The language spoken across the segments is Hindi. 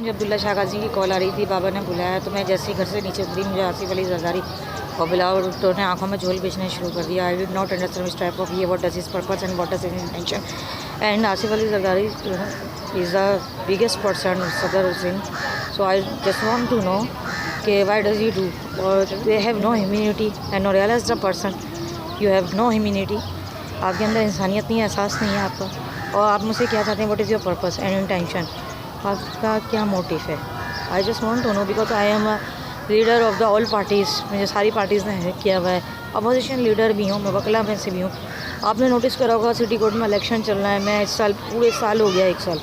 मुझे अब्दुल्ला शाह गाजी की कॉल आ रही थी, बाबा ने बुलाया तो मैं जैसे ही घर से नीचे उतरी मुझे आसिफ अली जरदारी और बिलावल भुट्टो ने आंखों में झोल बेचना शुरू कर दिया। I will not understand which type of ये what does his purpose and what does his intention. And Asif Ali Zardari is the biggest person Sadar Hussain. So I just want to know कि व्हाई डज यू डू और they have no humanity and no realize the person you have no humanity. आपके अंदर इंसानियत नहीं है, एहसास नहीं है आपका, और आप मुझसे क्या चाहते हैं, what is your purpose and intention, आपका क्या मोटिव है। I just want to know because I am a leader of the all parties. मुझे सारी पार्टीज़ ने हैक किया हुआ है, अपोजिशन लीडर भी हूँ, मैं वकला में से भी हूँ। आपने नोटिस करा होगा सिटी कोर्ट में इलेक्शन चल रहा है, मैं इस साल पूरे साल हो गया, 1 साल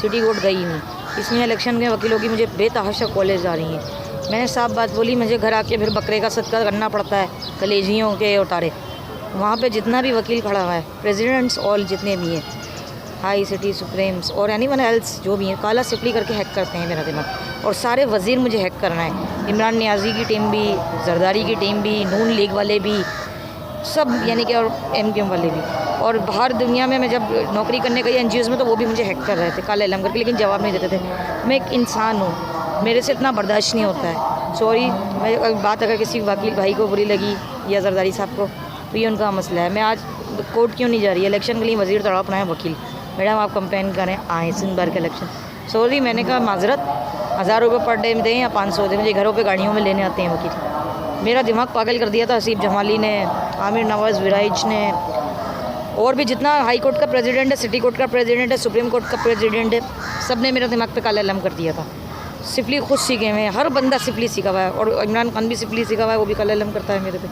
सिटी कोर्ट गई नहीं। इसमें इलेक्शन के वकीलों की मुझे बेतहाशा कॉलेज आ रही हैं। मैंने साफ बात बोली, मुझे घर आके फिर बकरे का सदका करना पड़ता है, कलेजियों के उतारे। वहाँ पे जितना भी वकील खड़ा हुआ है, प्रेसिडेंट्स ऑल जितने भी हैं, हाई सिटी सुप्रीम्स और एनीवन एल्स जो भी हैं, काला सिपली करके हैक करते हैं मेरा दिमाग। और सारे वज़ीर मुझे हैक करना है, इमरान नियाज़ी की टीम भी, जरदारी की टीम भी, नून लीग वाले भी, सब यानी कि, और MQM वाले भी। और बाहर दुनिया में मैं जब नौकरी करने गई NGOs में तो वो भी मुझे हैक कर रहे थे काले इलम करके, लेकिन जवाब नहीं देते थे। मैं एक इंसान हूँ, मेरे से इतना बर्दाश्त नहीं होता है। सॉरी, मैं बात अगर किसी वकील भाई को बुरी लगी या जरदारी साहब को तो ये उनका मसला है। मैं आज कोर्ट क्यों नहीं जा रही, इलेक्शन के लिए वज़ीर तड़प रहे हैं वकील, मैडम आप कंपेन करें आए सिंध बार के इलेक्शन। सॉरी, मैंने कहा माजरत, 1000 रुपये पर डे में दें या 500 दें, मुझे घरों पे गाड़ियों में लेने आते हैं वकील। मेरा दिमाग पागल कर दिया था हसीब जमाली ने, आमिर नवाज़ विराइज ने, और भी जितना हाई कोर्ट का प्रेसिडेंट है, सिटी कोर्ट का प्रेसिडेंट है, सुप्रीम कोर्ट का प्रेसिडेंट है, सब ने मेरा दिमाग पे काला इलम कर दिया था। सिफली खुद सीखे हुए हैं, हर बंदा सिफली सीखा हुआ है, और इमरान खान भी सिफली सीखा हुआ है, वो भी काला इलम करता है मेरे पे।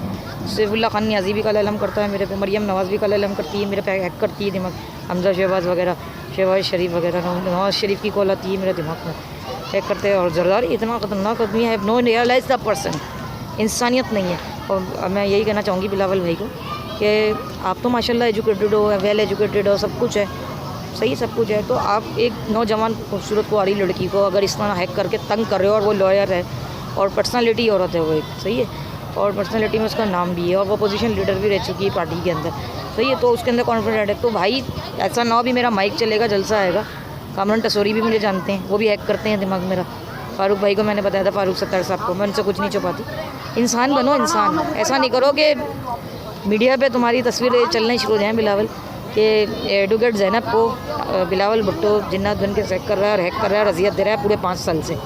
सैफुल्लाह खान नियाज़ी भी काला इलम करता है मेरे पे, मरियम नवाज़ भी काला इलम करती है मेरे पे, हैक करती है दिमाग, हमजा शहबाज वगैरह, शहबाज शरीफ वगैरह, नवाज़ शरीफ की कॉल आती है मेरे दिमाग में, हैक करते हैं। और जरदारी इतना ख़तरनाक आदमी है, नो रियलाइज द पर्सन, इंसानियत नहीं है। और मैं यही कहना चाहूँगी बिलावल भाई को कि आप तो माशाल्लाह एजुकेटेड हो, वेल एजुकेटेड हो, सब कुछ है, सही सब कुछ है, तो आप एक नौजवान खूबसूरत कुंवारी लड़की को अगर इस तरह हैक करके तंग कर रहे हो, और वो लॉयर है और पर्सनालिटी औरत है वो एक, सही है, और पर्सनालिटी में उसका नाम भी है, और वो पोजीशन लीडर भी रह चुकी है पार्टी के अंदर, सही है, तो उसके अंदर कॉन्फिडेंट है। तो भाई ऐसा ना हो भी मेरा माइक चलेगा, जलसा आएगा। कामरान टसोरी भी मुझे जानते हैं, वो भी हैक करते हैं दिमाग मेरा। फारूक भाई को मैंने बताया था, फारूक सत्तार साहब को, मैं उनसे कुछ नहीं छुपाती। इंसान बनो इंसान, ऐसा नहीं करो कि मीडिया पे तुम्हारी तस्वीरें चलनी शुरू हो जाएँ बिलावल कि एडवोकेट ज़ैनब को बिलावल भुट्टो जिन्नात बन के हैक कर रहा है और हैक कर रहा है और अजियत दे रहा है पूरे 5 साल से,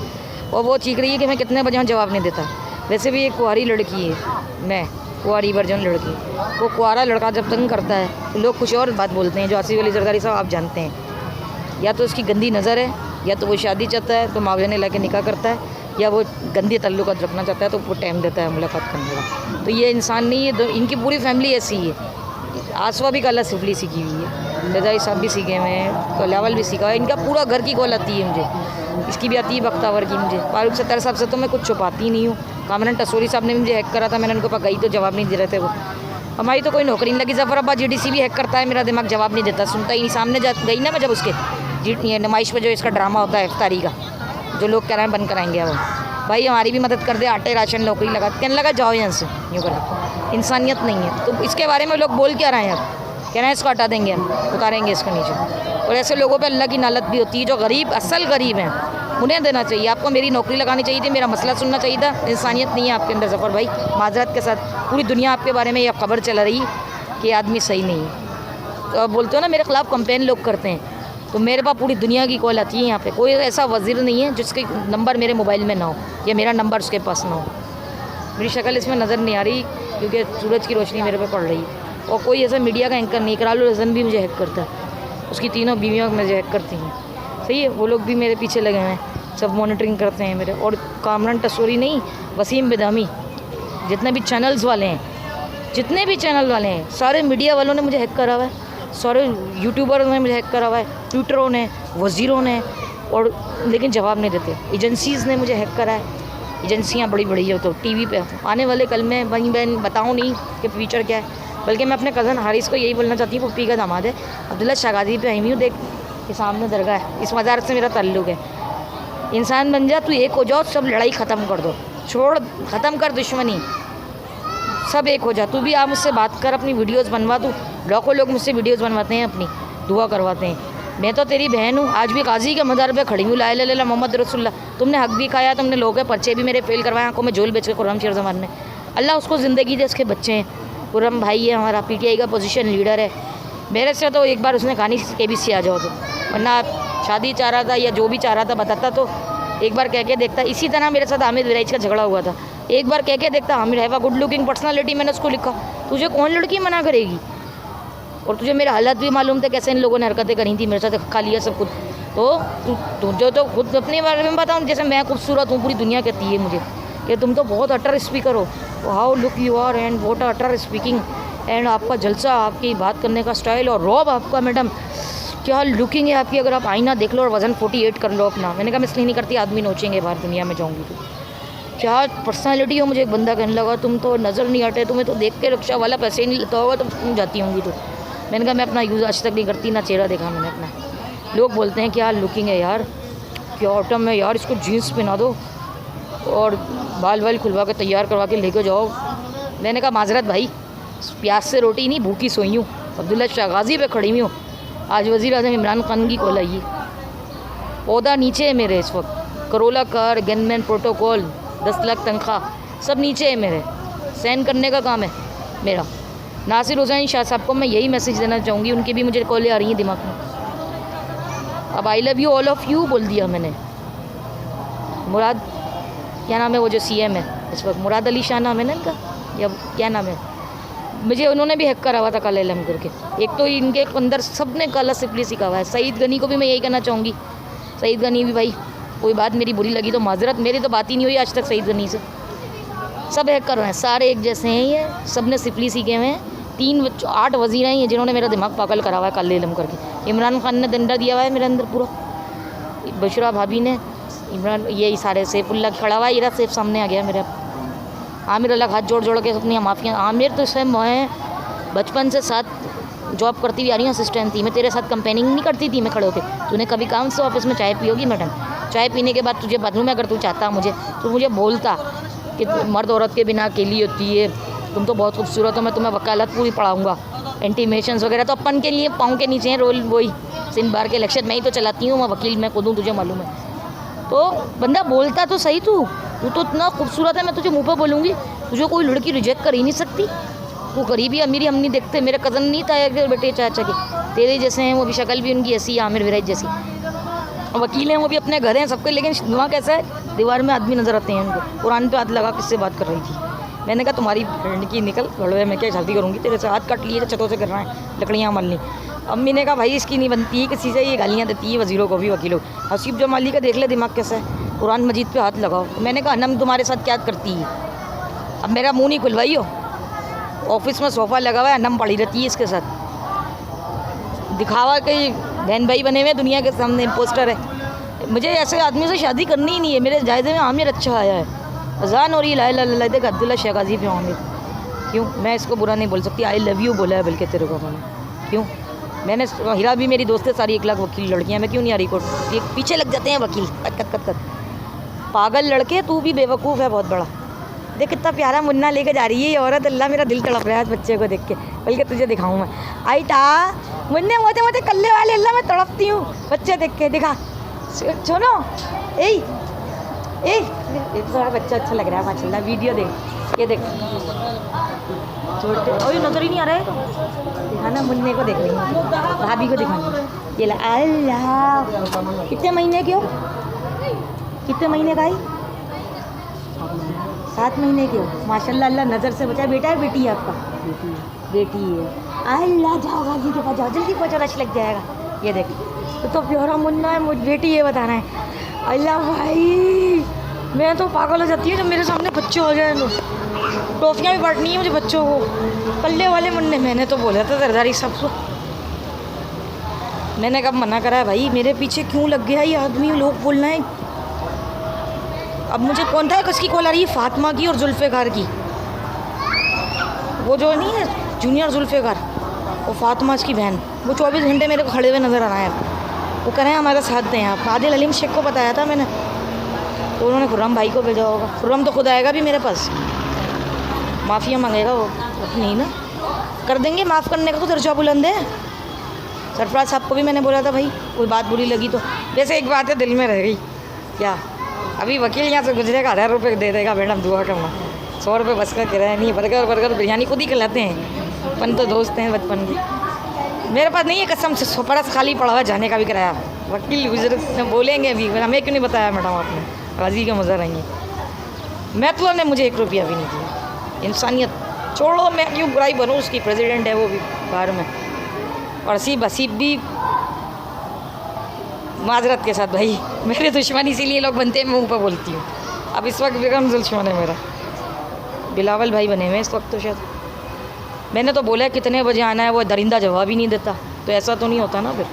और वो चीख रही है कि मैं कितने बजे जवाब नहीं देता। वैसे भी एक कुंवारी लड़की है, मैं कुंवारी वर्जन लड़की, वो कुंवारा लड़का जब तंग करता है तो लोग कुछ और बात बोलते हैं, जो आसिफ अली जरदारी साहब आप जानते हैं। या तो उसकी गंदी नज़र है, या तो वो शादी चाहता है तो मावजने ला के निकाह करता है, या वो गंदे तल्लुकात रखना चाहता है तो वो टाइम देता है मुलाकात करने का। तो ये इंसान नहीं है, इनकी पूरी फैमिली ऐसी ही है। आसवा भी काला सिफली सीखी हुई है, रजाई साहब भी सीखे हुए हैं, कलावल भी सीखा है, इनका पूरा घर की कॉल आती है मुझे, इसकी भी आती है बख्तावर की मुझे। फारूक सत्तार साहब से तो मैं कुछ छुपाती ही नहीं हूँ। कामरान टसोरी साहब ने मुझे हैक करा था, मैंने उनको पास गई तो जवाब नहीं दे रहे थे, वो हमारी तो कोई नौकरी नहीं लगी। जफराबाद GDC भी हैक करता है, मेरा दिमाग जवाब नहीं देता, सुनता ही नहीं। सामने जा गई ना मैं जब उसके नुमाइश पर जो इसका ड्रामा होता है इफ्तारी का, जो लोग कह रहे हैं बंद कराएंगे, वो भाई हमारी भी मदद कर दे, आटे राशन नौकरी लगा, कहने लगा जाओ यहाँ से, यूँ कर। इंसानियत नहीं है, तो इसके बारे में लोग बोल क्या रहे हैं, कह रहे हैं इसको हटा देंगे, हम उतारेंगे इसको नीचे। और ऐसे लोगों पे अल्लाह की नालत भी होती है, जो गरीब असल गरीब हैं, उन्हें देना चाहिए। आपको मेरी नौकरी लगानी चाहिए थी, मेरा मसला सुनना चाहिए था। इंसानियत नहीं है आपके अंदर ज़फ़र भाई, माजरत के साथ। पूरी दुनिया आपके बारे में ये खबर चला रही कि आदमी सही नहीं है। तो आप बोलते हो ना मेरे ख़िलाफ़ कंपेन लोग करते हैं, तो मेरे पास पूरी दुनिया की कॉल आती है। यहाँ पे कोई ऐसा वज़ीर नहीं है जिसके नंबर मेरे मोबाइल में ना हो, या मेरा नंबर उसके पास ना हो। मेरी शक्ल इसमें नज़र नहीं आ रही क्योंकि सूरज की रोशनी मेरे पे पड़ रही है। और कोई ऐसा मीडिया का एंकर नहीं, करालुल हसन भी मुझे हैक करता है, उसकी तीनों बीवियाँ मुझे हैक करती हैं, सही है, वो लोग भी मेरे पीछे लगे हुए हैं, सब मॉनिटरिंग करते हैं मेरे। और कामरान टसोरी नहीं, वसीम बिदामी, जितने भी चैनल्स वाले हैं, जितने भी चैनल वाले हैं, सारे मीडिया वालों ने मुझे हैक करा हुआ है, सारे यूट्यूबर ने मुझे हैक करा हुआ है, ट्विटरों ने, वज़ीरों ने, और लेकिन जवाब नहीं देते। एजेंसीज़ ने मुझे हैक करा है, एजेंसियाँ बड़ी बड़ी है, तो TV पे आने वाले कल में वहीं बहन बताऊँ नहीं कि फ्यूचर क्या है, बल्कि मैं अपने कज़न हारिस को यही बोलना चाहती हूँ, पुप्पी का दामाद है, अब्दुल्ला शाह गाजी पे आई हुई हूँ, देख ये सामने दरगाह है, इस मज़ार से मेरा ताल्लुक़ है। इंसान बन जा, तू एक हो जाओ, सब लड़ाई ख़त्म कर दो, छोड़, ख़त्म कर दुश्मनी, सब एक हो जा। तू भी आप मुझसे बात कर, अपनी वीडियोस बनवा, तू लाखों लोग मुझसे वीडियोस बनवाते हैं, अपनी दुआ करवाते हैं, मैं तो तेरी बहन हूँ, आज भी काजी के मज़ार पे खड़ी हूँ, ला इलाहा इल्लल्लाह मोहम्मद रसूलुल्लाह। तुमने हक भी खाया, तुमने लोगों के पर्चे भी मेरे फेल करवाए, आंखों में झोल बेच के खुर्रम शेर ज़मान ने। अल्लाह उसको ज़िंदगी दे, उसके बच्चे हैं, खुर्रम भाई है हमारा, PTI का पोजीशन लीडर है। मेरे से तो एक बार उसने कहानी KBC आ जाओ तो, वरना शादी चाह रहा था या जो भी चाह रहा था बताता तो एक बार कह के देखता। इसी तरह मेरे साथ आमिर विराइज का झगड़ा हुआ था, एक बार कह के देखता, Aamir have a good looking personality, मैंने उसको लिखा, तुझे कौन लड़की मना करेगी। और तुझे मेरे हालत भी मालूम थे कैसे इन लोगों ने हरकतें करी थी, मेरे साथ खा लिया सब कुछ। तो तुझे तो खुद अपने बारे में बताऊँ, जैसे मैं खूबसूरत हूँ, पूरी दुनिया कहती है मुझे कि तुम तो बहुत अटर स्पीकर हो, how look you are and what utter speaking and आपका जलसा, आपकी बात करने का स्टाइल और रॉब आपका, मैडम क्या लुकिंग है आपकी, अगर आप आईना देख लो और वज़न 48 कर लो अपना। मैंने कहा मैं इसलिए नहीं करती, आदमी नोचेंगे बाहर दुनिया में जाऊँगी तो। क्या पर्सनालिटी हो, मुझे एक बंदा कहने लगा तुम तो नज़र नहीं हटे, तुम्हें तो देख के रिक्शा वाला पैसे नहीं लेता होगा तो तुम जाती होंगी। तो मैंने कहा मैं अपना यूज़ आज तक नहीं करती, ना चेहरा देखा मैंने अपना। लोग बोलते हैं क्या लुकिंग है यार, क्या ऑटम है यार, इसको जीन्स पहना दो और बाल वाल खुलवा के तैयार करवा के लेके जाओ। मैंने कहा माजरत भाई, प्यास से रोटी नहीं भूखी सोई हूँ, अब्दुल्ला शाह गाजी पे खड़ी हुई हूँ। आज वज़ीर आज़म इमरान खान की कॉल आई, पौधा नीचे है मेरे इस वक्त, Corolla car, gunman protocol, 10 lakh तनख्वाह, सब नीचे है मेरे, सहन करने का काम है मेरा। नासिर हुसैन शाह साहब को मैं यही मैसेज देना चाहूँगी, उनकी भी मुझे कॉलें आ रही हैं दिमाग में। अब I love you all of you बोल दिया मैंने। मुराद क्या नाम है वो जो CM है इस वक्त, मुराद अली शाह नाम है ना इनका, या क्या नाम है, मुझे उन्होंने भी हैक करा हुआ था काला इलम करके। एक तो इनके अंदर सब ने काला सिपली सिखा हुआ है। सईद गनी को भी मैं यही कहना चाहूँगी, सईद गनी भी भाई कोई बात मेरी बुरी लगी तो माजरत, मेरी तो बात ही नहीं हुई आज तक सईद गनी से। सब हैक कर रहे हैं, सारे एक जैसे हैं, ये सब ने सिपली सीखे हुए हैं। 8 वज़ीर हैं ये जिन्होंने मेरा दिमाग पागल करा हुआ है काले इलम करके। इमरान खान ने डंडा दिया हुआ है मेरे अंदर पूरा, बशरा भाभी ने, इमरान, यही सारे, सैफुल्ला खड़ा हुआ है, ये सैफ सामने आ गया मेरा। आमिर अलग हाथ जोड़ जोड़ के अपनी माफ़िया। आमिर तो इसमें मैं बचपन से साथ जॉब करती हुई आ रही हूँ, असिस्टेंट थी मैं, तेरे साथ कंपेनिंग नहीं करती थी मैं खड़े होकर। तूने कभी काम से ऑफिस में चाय पियोगी मैडम, चाय पीने के बाद तुझे बाथरूम में अगर तू चाहता मुझे तो मुझे बोलता कि मर्द औरत के बिना अकेली होती है, तुम तो बहुत खूबसूरत हो, मैं तुम्हें वकालत पूरी पढ़ाऊँगा, इंटीमेशंस वगैरह तो अपन के लिए पाँव के नीचे हैं रोल, वही सिंध बार के इलेक्शन मैं ही तो चलाती हूँ, मैं वकील मैं खुद हूँ, तुझे मालूम है। तो बंदा बोलता तो सही, तू तो इतना खूबसूरत है, मैं तुझे मुँह पर बोलूँगी, तुझे कोई लड़की रिजेक्ट कर ही नहीं सकती। तू करीबी अमीरी हम नहीं देखते, मेरे कज़न नहीं था एक बेटे चाचा के, तेरे जैसे हैं वो भी, शक्ल भी उनकी ऐसी है आमिर विराइज जैसी, वकील हैं वो भी, अपने घर हैं सबके, लेकिन धुआं कैसा है, दीवार में आदमी नज़र आते हैं उनको। कुरान पे हाथ लगा किससे बात कर रही थी, मैंने कहा तुम्हारी फ्रेंड की निकल घड़वे में क्या शादी करूँगी तेरे से, हाथ काट लिए छतों से कर रहा है लकड़ियाँ मालनी। अम्मी ने कहा भाई इसकी नहीं बनती है किसी से, ये गालियाँ देती है वज़ीरों को भी, वकीलों। हसीब जमाली का देख ले दिमाग कैसा है, कुरान मजीद पे हाथ लगाओ। मैंने कहा अनम तुम्हारे साथ क्या करती है, अब मेरा मुँह नहीं खुलवाई हो, ऑफिस में सोफ़ा लगा हुआ है, अनम पड़ी रहती है इसके साथ, दिखावा के बहन भाई बने हुए दुनिया के सामने, पोस्टर है। मुझे ऐसे आदमी से शादी करनी ही नहीं है, मेरे जायज़े में आमिर अच्छा आया है, अजान हो रही है ला इलाहा इल्लल्लाह, देख अब्दुल्ला शाह गाजी पे आमिर, क्यों मैं इसको बुरा नहीं बोल सकती, आई लव यू बोला है बल्कि तेरे को मैंने, क्यों मैंने, हीरा भी मेरी दोस्त है सारी, 1 लाख वकील लड़कियाँ, मैं क्यों नहीं आ रही कोर्ट, ये पीछे लग जाते हैं वकील, कत पागल लड़के, तू भी बेवकूफ़ है बहुत बड़ा। देख कितना प्यारा मुन्ना लेके जा रही है ये औरत, अल्लाह मेरा दिल तड़प रहा है बच्चे को देख के, बल्कि तुझे दिखाऊँ मैं, आई टा मुन्ने मोटे मोटे कल्ले वाले, अल्लाह मैं तड़पती हूँ बच्चे देख के, दिखा सुनो, एक बड़ा बच्चा अच्छा लग रहा है माशाल्लाह, वीडियो देख, ये देख छोटे, और ये नज़र ही नहीं आ रहा है, दिखाना मुन्ने को देख रही हूँ, भाभी को दिखाना, ये ला अल्लाह, कितने महीने के हो, कितने महीने का है, 7 महीने के हो, माशाल्लाह, अल्लाह नज़र से बचाए। बेटा है बेटी है आपका, बेटी है, अल्लाह जाओ गाजी के पास जाओ, जल्दी पहुँचो, रश लग जाएगा। ये देख तो प्यारा मुन्ना है, मुझे बेटी ये बताना है, अल्लाह भाई मैं तो पागल हो जाती हूँ जब मेरे सामने बच्चे हो जाए, टॉफियाँ भी बांटनी है मुझे बच्चों को, कल्ले वाले मुन्ने, मैंने तो बोला था सरदारी सबको, मैंने कब मना करा है भाई, मेरे पीछे क्यों लग गया ये आदमी, लोग बोलना है। अब मुझे कौन था किसकी कॉल आ रही है, फातिमा की और जुल्फ़िकार की, वो जो नहीं है जूनियर जुल्फ़िकार, वो फातिमा की बहन, वो 24 घंटे मेरे को खड़े हुए नज़र आ रहा है, वो कह रहे हैं हमारे साथ दें आप। आदिल अलीम शेख को बताया था मैंने, तो उन्होंने खुर्रम भाई को भेजा होगा, खुर्रम तो खुद आएगा भी मेरे पास, माफ़िया मांगेगा वो नहीं ना, कर देंगे, माफ़ करने का तो दर्जा बुलंद है, सरफराज साहब को भी मैंने बोला था भाई कोई बात बुरी लगी तो, वैसे एक बात है दिल में रह गई क्या, अभी वकील यहाँ से गुजरेगा 1000 रुपये दे देगा, मैडम दुआ करना, 100 रुपये बस का किराया नहीं, बर्गर बिरयानी खुद ही खिलाते हैं, अपन तो दोस्त हैं बचपन के। मेरे पास नहीं है कसम से, 100 परस खाली पड़ा हुआ जाने का भी किराया, वकील गुजर बोलेंगे भी, हमें क्यों नहीं बताया मैडम आपने, गाजी के मज़ा रहेंगे। महतो ने मुझे 1 रुपया भी नहीं दिया, इंसानियत छोड़ो, मैं क्यों बुराई बनूँ उसकी, प्रेसिडेंट है वो भी बाहर में, और हसीब भी माजरत के साथ भाई, मेरे दुश्मन इसीलिए लोग बनते हैं, मैं मुँह पर बोलती हूँ। अब इस वक्त बेगम दुश्मन है मेरा, बिलावल भाई बने हुए इस वक्त तो शायद। मैंने तो बोला कितने बजे आना है, वो दरिंदा जवाब ही नहीं देता, तो ऐसा तो नहीं होता ना फिर।